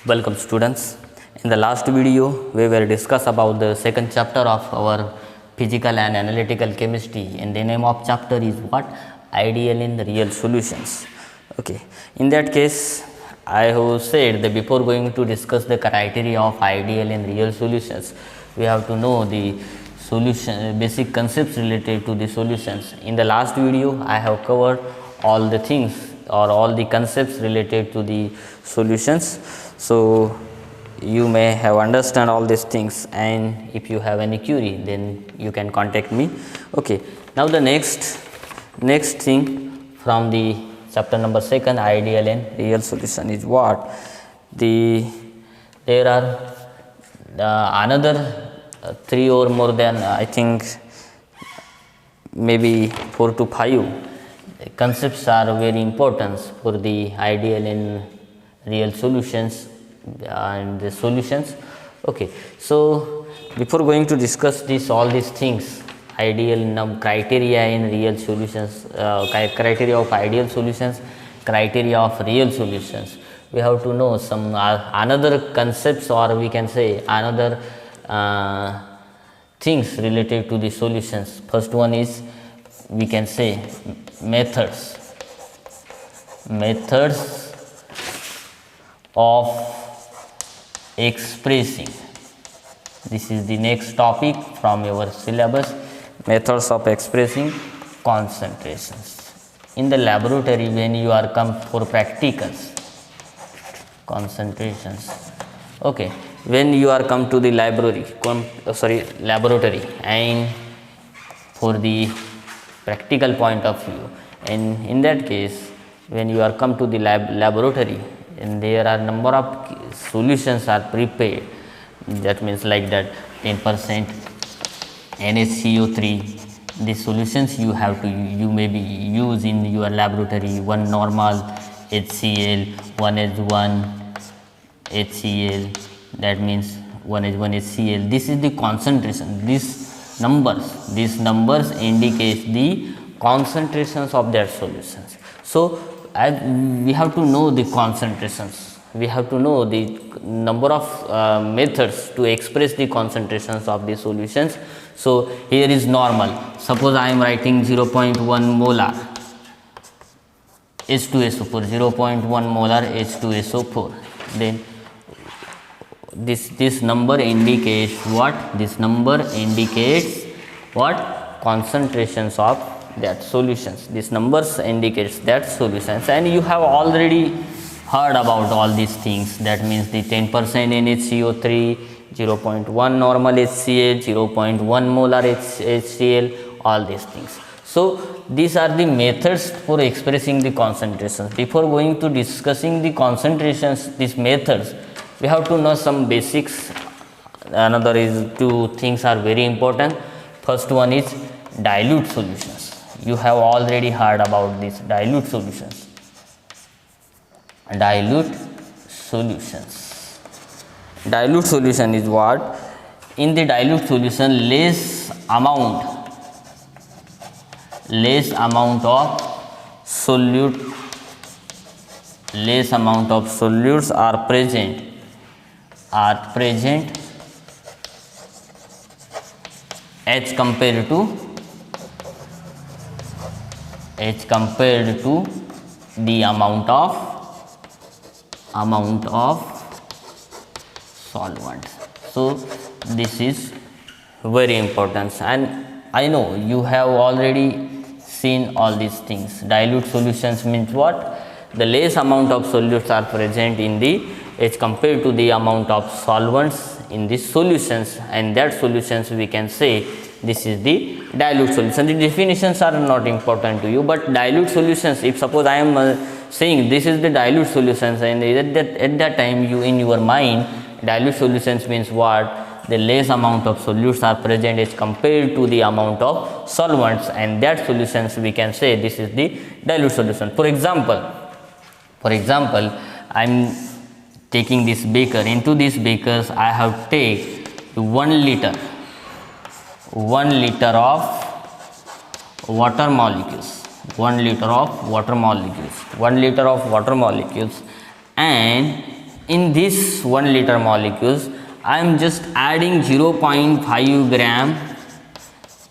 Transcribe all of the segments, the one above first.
Welcome students. In the last video we will discuss about the second chapter of our physical and analytical chemistry, and the name of chapter is what? Ideal in real solutions. Okay, in that case I have said that before going to discuss the criteria of ideal in real solutions, we have to know the solution basic concepts related to the solutions. In the last video I have covered all the things or all the concepts related to the solutions, so you may have understand all these things, and if you have any query then you can contact me. Okay, now the next thing from the chapter number 2, ideal and real solution, is what? There are another 3 or more than I think maybe 4 to 5 concepts are very important for the ideal and real solutions and the solutions. Okay, so before going to discuss all these things, ideal criteria in real solutions, criteria of ideal solutions, criteria of real solutions, we have to know some another concepts, or we can say another things related to the solutions. First one is, we can say, methods of expressing. This is the next topic from your syllabus, methods of expressing concentrations. In the laboratory, when you are come for practicals, concentrations. Okay, when you are come to the laboratory, and for the practical point of view, and in that case when you are come to the laboratory, and there are number of solutions are prepared, that means like that 10% NaCO3, the solutions you have to maybe use in your laboratory. One normal HCl, 1H1 HCl, that means 1H1 HCl. This is the concentration. These numbers indicate the concentrations of their solutions. So we have to know the concentrations, we have to know the number of methods to express the concentrations of the solutions. So here is normal. Suppose I am writing 0.1 molar H2SO4, 0.1 molar H2SO4, then this number indicates what? This number indicates what? Concentrations of that solutions. This numbers indicates that solutions, and you have already heard about all these things. That means the 10% NaCO3, 0.1 normal HCl, 0.1 molar HCl, all these things. So these are the methods for expressing the concentrations. Before going to discussing the concentrations, these methods, we have to know some basics. Another is, 2 things are very important. First one is dilute solutions. You have already heard about this dilute solutions. Dilute solution is what? In the dilute solution, less amount of solutes are present as compared to the amount of solvent. So this is very important, and I know you have already seen all these things. Dilute solutions means what? The less amount of solutes are present in the as compared to the amount of solvents in the solutions, and that solutions we can say this is the dilute solution. The definitions are not important to you, but dilute solutions, if suppose I am saying this is the dilute solutions, and at that time you in your mind, dilute solutions means what? The less amount of solutes are present as compared to the amount of solvents, and that solutions we can say this is the dilute solution. For example, I am taking this beaker. Into this beakers I have take 1 liter of water molecules, 1 liter of water molecules, and in this 1 liter molecules I am just adding 0.5 gram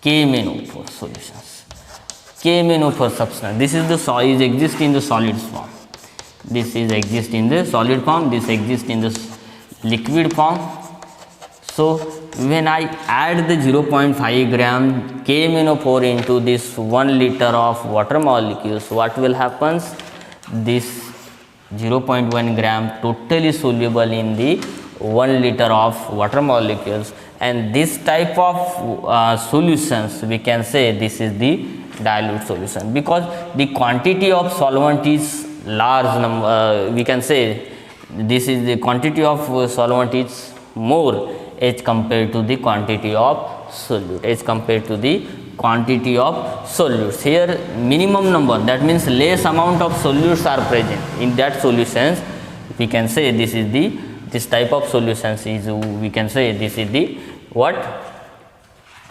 KMnO4 solutions. KMnO4 substance, this is the is exist in the solids form, this is exist in the solid form, this exists in the liquid form. So when I add the 0.5 gram KMnO4 into this 1 liter of water molecules, what will happen? This 0.1 gram totally soluble in the 1 liter of water molecules, and this type of solutions we can say this is the dilute solution, because the quantity of solvent is large number, we can say this is the quantity of solvent is more as compared to the quantity of solute, as compared to the quantity of solutes. Here minimum number, that means less amount of solutes are present in that solutions, we can say this is the this type of solutions is, we can say this is the what,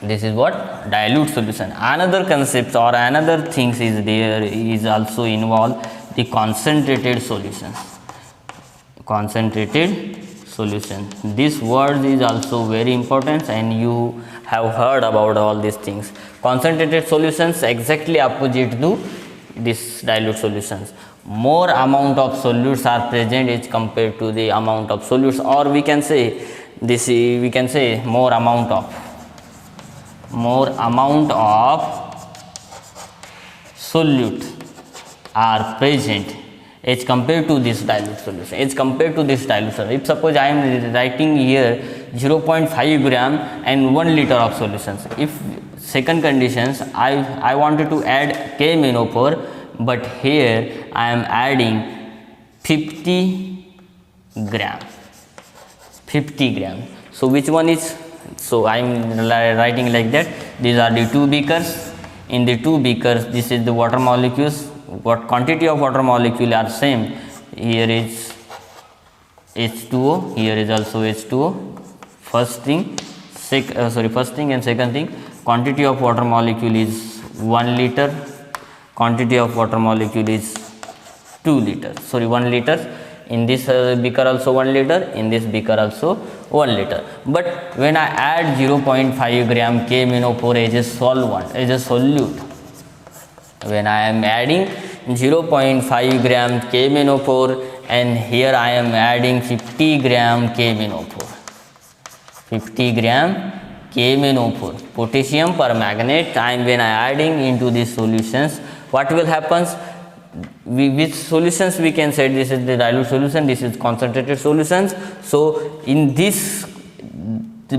this is what, dilute solution. Another concept or another things is there is also involved the concentrated solutions. Concentrated solution, this word is also very important and you have heard about all these things. Concentrated solutions exactly opposite to this dilute solutions. More amount of solutes are present as compared to the amount of solutes, or we can say this, we can say more amount of solute are present as compared to this dilute solution, as compared to this dilute solution. If suppose I am writing here 0.5 gram and 1 liter of solutions, if second conditions I wanted to add KMnO4, but here I am adding 50 gram. So which one is, so I am writing like that, these are the two beakers, in the two beakers this is the water molecules, what quantity of water molecule are same, here is H2O, here is also H2O. First thing and second thing, quantity of water molecule is 1 liter, quantity of water molecule is 1 liter. In this beaker also 1 liter, in this beaker also 1 liter. But when I add 0.5 gram KMnO4 as a solvent, as a solute, when I am adding 0.5 gram KMnO4 and here I am adding 50 gram KMnO4, 50 gram KMnO4, potassium permanganate, and when I adding into these solutions, what will happen? Which solutions we can say this is the dilute solution, this is concentrated solutions. So in this,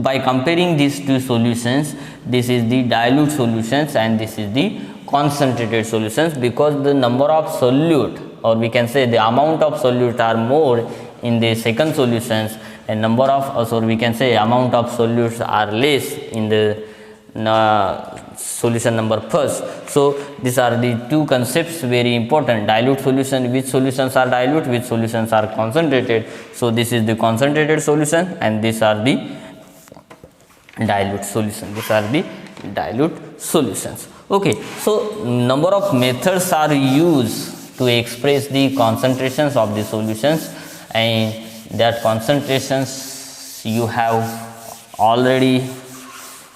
by comparing these two solutions, this is the dilute solutions and this is the concentrated solutions, because the number of solute, or we can say the amount of solute are more in the second solutions, and number of we can say amount of solutes are less in the solution number first. So these are the two concepts very important. Dilute solution, which solutions are dilute, which solutions are concentrated. So this is the concentrated solution and these are the dilute solution, these are the dilute solutions. Okay, so number of methods are used to express the concentrations of the solutions, and that concentrations you have already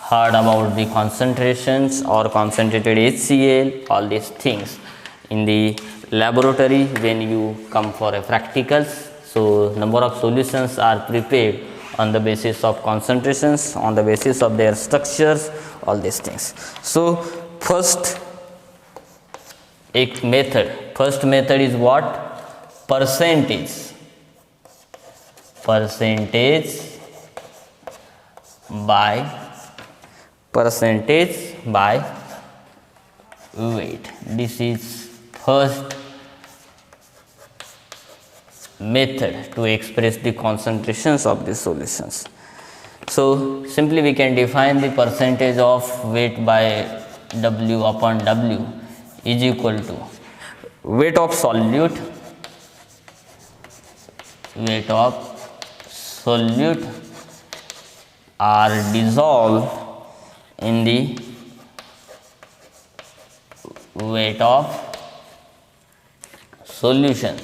heard about the concentrations or concentrated HCl, all these things in the laboratory when you come for a practicals. So number of solutions are prepared on the basis of concentrations, on the basis of their structures, all these things. So first method is what? Percentage by weight. This is first method to express the concentrations of the solutions. So simply we can define the percentage of weight by W upon W is equal to weight of solute are dissolved in the weight of solution.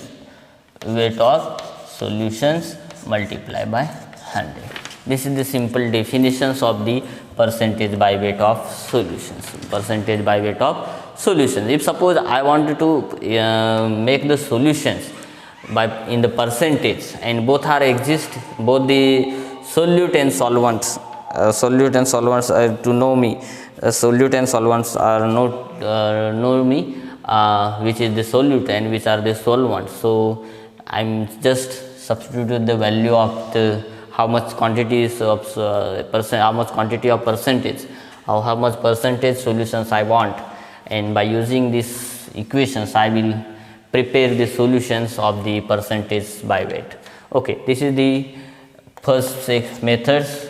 solutions multiply by 100. This is the simple definitions of the percentage by weight of solutions. Percentage by weight of solutions. If suppose I wanted to make the solutions by in the percentage, and both are exist, both the solute and solvents. Solute and solvents are to know me. Solute and solvents are not know me, which is the solute and which are the solvents. So I'm just substitute the value of the how much quantities of how much quantity of percentage, how much percentage solutions I want, and by using these equations I will prepare the solutions of the percentage by weight. Okay, this is the first 6 methods.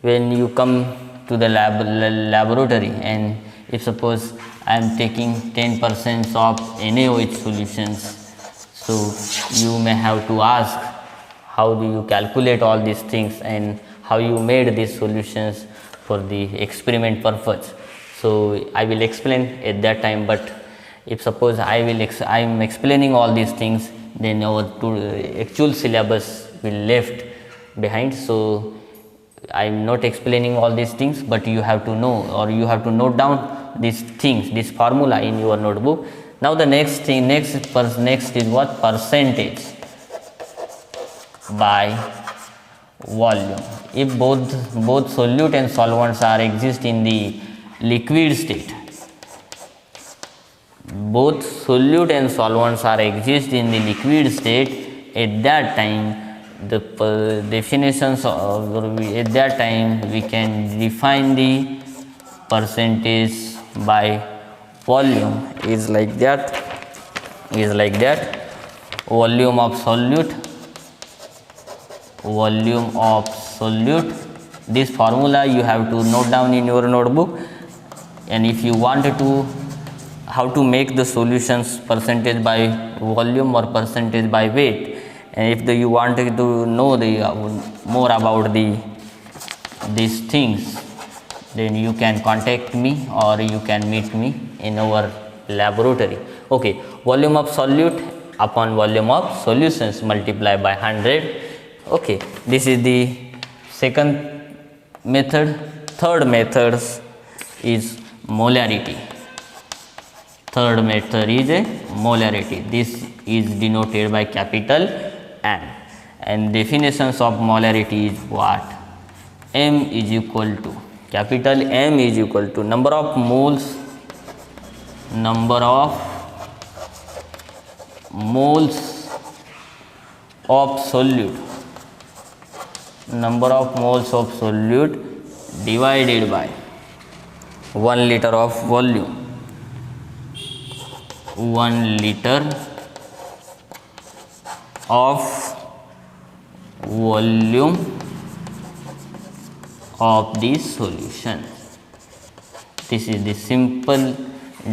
When you come to the laboratory, and if suppose I am taking 10% of NaOH solutions, so you may have to ask how do you calculate all these things and how you made these solutions for the experiment purpose. So I will explain at that time, but if suppose I am explaining all these things, then our actual syllabus will left behind. So I am not explaining all these things, but you have to know, or you have to note down these things, this formula in your notebook. Now the next thing, next is what? Percentage by volume. If both solute and solvents are exist in the liquid state, both solute and solvents are exist in the liquid state, at that time the definitions of, at that time we can define the percentage by volume is like that, volume of solute, this formula you have to note down in your notebook. And if you wanted to how to make the solutions percentage by volume or percentage by weight, and if you wanted to know the more about these things, then you can contact me or you can meet me in our laboratory. Okay, volume of solute upon volume of solutions multiply by 100. Okay, this is the second method. Third method is molarity. Third method is a molarity. This is denoted by capital M, and definitions of molarity is what? M is equal to, capital M is equal to number of moles of solute, number of moles of solute divided by 1 liter of volume. 1 liter of volume of the solution. This is the simple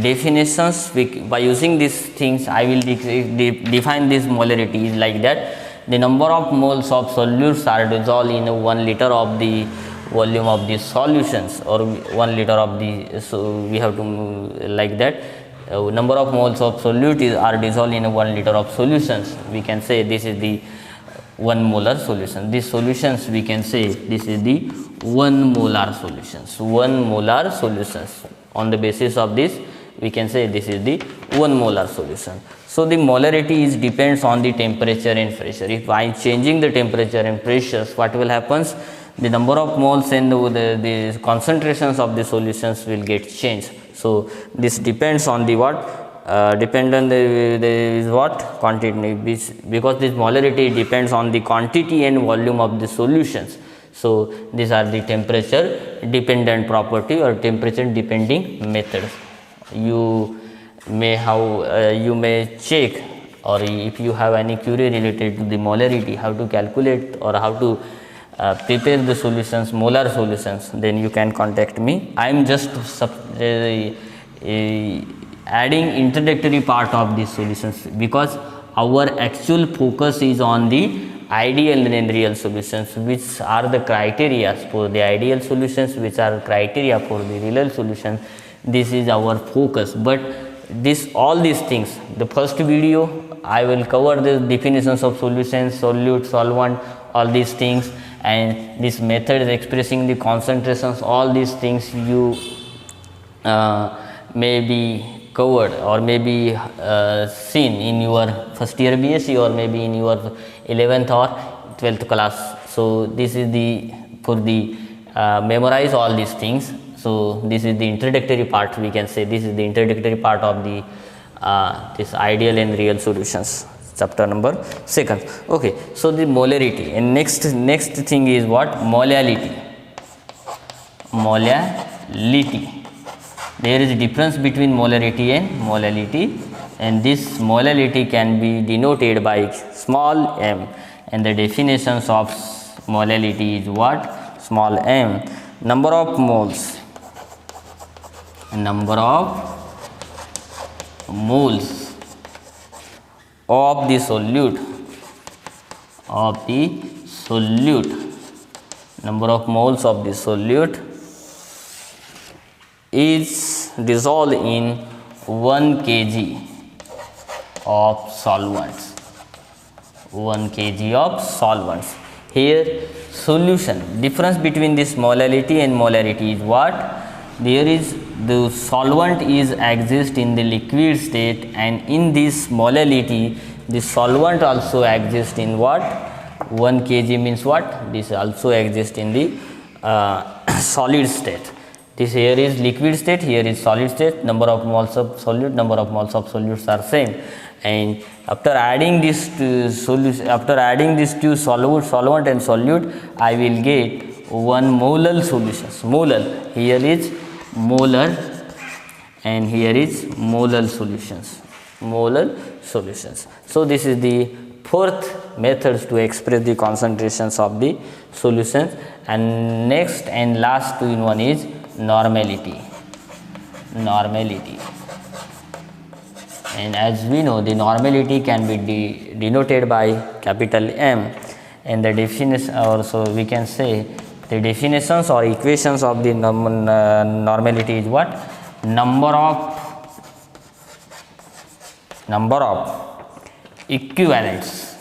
definitions. By using these things I will define this molarity is like that. The number of moles of solutes are dissolved in 1 liter of the volume of the solutions, or 1 liter of the, so we have to like that. Number of moles of solute are dissolved in 1 liter of solutions. We can say this is the 1 molar solution. These solutions we can say this is the 1 molar solutions. 1 molar solutions. On the basis of this we can say this is the 1 molar solution. So the molarity is depends on the temperature and pressure. If I am changing the temperature and pressures, what will happens? The number of moles and the concentrations of the solutions will get changed. So this depends on the what? Depend on the what? Quantity, because this molarity depends on the quantity and volume of the solutions. So these are the temperature dependent property or temperature depending methods. You may have you may check, or if you have any query related to the molarity, how to calculate or how to prepare the solutions, molar solutions, then you can contact me. I am just adding introductory part of these solutions, because our actual focus is on the ideal and real solutions, which are the criteria for the ideal solutions, which are criteria for the real solutions. This is our focus. But all these things, the first video I will cover the definitions of solutions, solute, solvent, all these things, and this method is expressing the concentrations. All these things you may be covered or may be seen in your first year BSc or maybe in your 11th or 12th class. So this is the for the memorize all these things. So this is the introductory part, we can say this is the introductory part of the this ideal and real solutions, chapter number 2. Okay, so the molarity, and next thing is what? Molality. There is a difference between molarity and molality, and this molality can be denoted by small m, and the definitions of molality is what? Small m, number of moles of the solute, number of moles of the solute is dissolved in 1 kg of solvents. 1 kg of solvents. Here solution, difference between this molality and molarity is what? There is the solvent is exist in the liquid state, and in this molality the solvent also exists in what? 1 kg means what? This also exists in the solid state. This here is liquid state, here is solid state. Number of moles of solute, number of moles of solutes are same, and after adding this to solution, after adding this to solvent and solute, I will get 1 molar solutions. Molar, here is molar and here is molar solutions. So this is the 4th methods to express the concentrations of the solutions. And next and last one is normality. And as we know, the normality can be denoted by capital M, and the definition, or so we can say the definitions or equations of the normality is what? Number of equivalents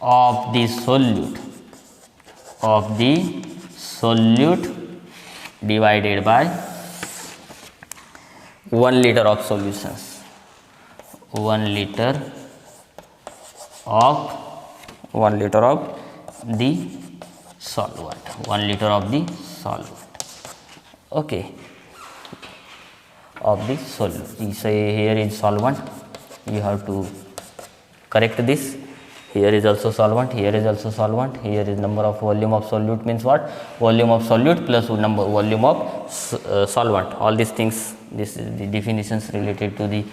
of the solute divided by 1 liter of solutions. 1 liter of the solvent. Okay, of the solute. You say here is solvent, you have to correct this. Here is also solvent, here is also solvent, here is number of volume of solute means what? Volume of solute plus volume of solvent. All these things, this is the definitions related to the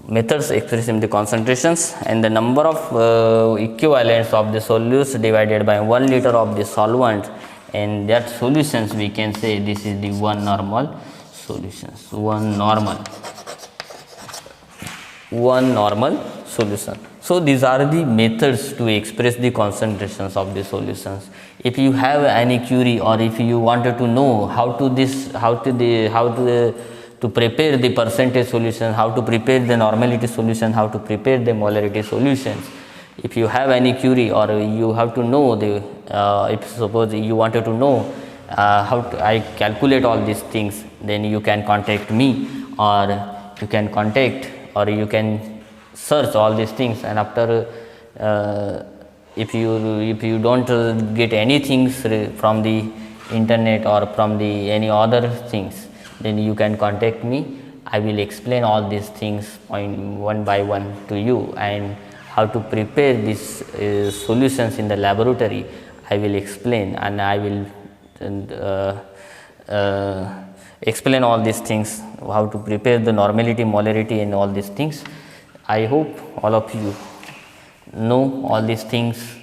methods expressing the concentrations, and the number of equivalents of the solutes divided by 1 liter of the solvent, and that solutions we can say this is the 1 normal solutions. 1 normal solution. So these are the methods to express the concentrations of the solutions. If you have any query, or if you wanted to know how to prepare the percentage solution, how to prepare the normality solution, how to prepare the molarity solutions, if you have any query, or you have to know the if suppose you wanted to know how to I calculate all these things, then you can contact me, or you can contact, or you can search all these things, and after if you don't get anything from the internet or from the any other things, then you can contact me. I will explain all these things one by one to you, and how to prepare these solutions in the laboratory I will explain, and I will explain all these things, how to prepare the normality, molarity, and all these things. I hope all of you know all these things,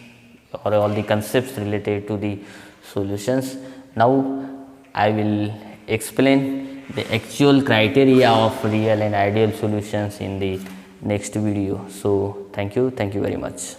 or all the concepts related to the solutions. Now I will explain the actual criteria of real and ideal solutions in the next video. So thank you very much.